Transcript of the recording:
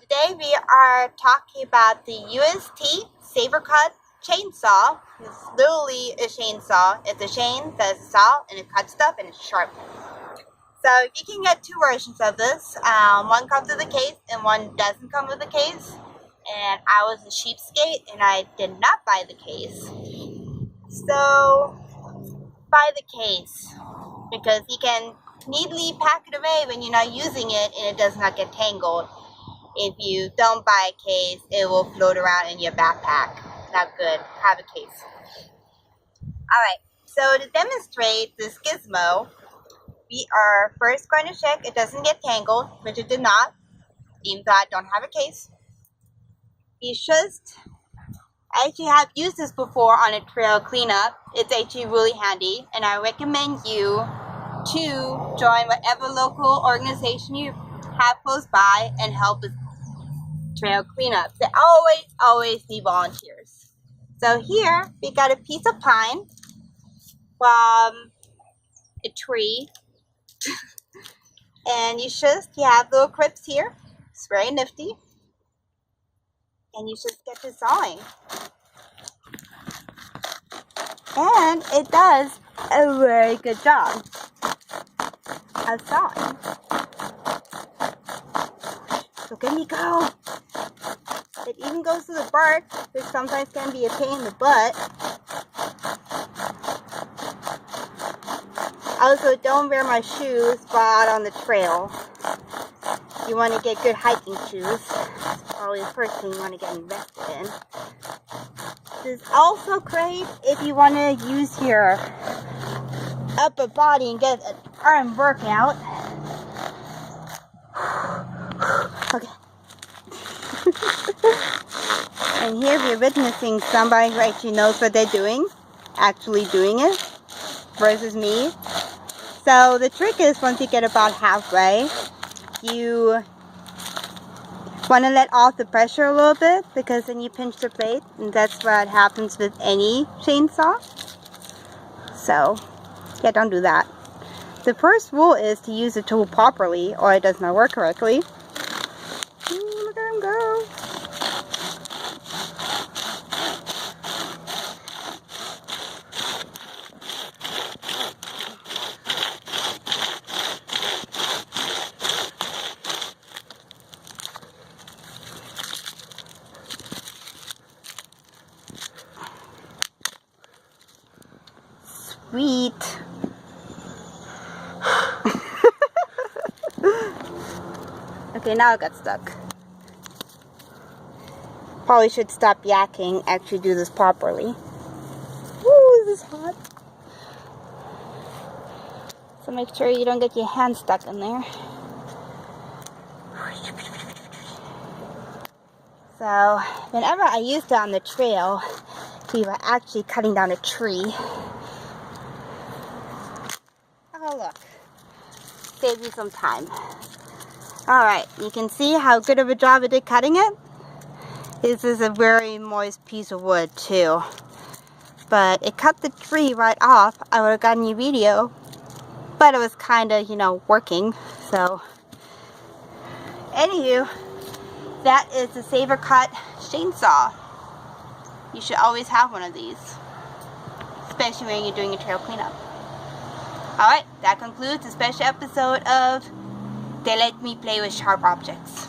Today we are talking about the UST SaberCut Chainsaw. It's literally a chainsaw. It's a chain that's a saw and it cuts stuff and it's sharp. So you can get two versions of this. One comes with a case and one doesn't come with a case. And I was a cheapskate and I did not buy the case. So buy the case because you can neatly pack it away when you're not using it and it does not get tangled. If you don't buy a case, it will float around in your backpack. Not good. Have a case. Alright, so to demonstrate this gizmo, we are first going to check it doesn't get tangled, which it did not, even though I don't have a case. You just, I actually have used this before on a trail cleanup. It's actually really handy, and I recommend you to join whatever local organization you have close by and help with trail cleanups. They always need volunteers. So here we got a piece of pine from a tree, and you have little clips here. It's very nifty, and you just get to sawing, and it does a very good job of sawing. Look at me go! It even goes to the bark, which sometimes can be a pain in the butt. Also, don't wear my shoes while out on the trail. You want to get good hiking shoes. That's probably the first thing you want to get invested in. This is also great if you want to use your upper body and get an arm workout. Okay. And here we're witnessing somebody who actually knows what they're doing, actually doing it, versus me. So the trick is, once you get about halfway, you want to let off the pressure a little bit, because then you pinch the blade, and that's what happens with any chainsaw. So yeah, don't do that. The first rule is to use the tool properly, or it does not work correctly. Ooh, look at him go. Sweet. Okay, now I got stuck. Probably should stop yakking, actually do this properly. Woo, this is hot. So make sure you don't get your hand stuck in there. So, whenever I used it on the trail, we were actually cutting down a tree. Oh, look. Save you some time. Alright, you can see how good of a job it did cutting it. This is a very moist piece of wood too. But it cut the tree right off. I would have gotten a video. But it was kind of, working. So, anywho, that is the SaberCut Chainsaw. You should always have one of these. Especially when you're doing a trail cleanup. Alright, that concludes the special episode of They Let Me Play with Sharp Objects.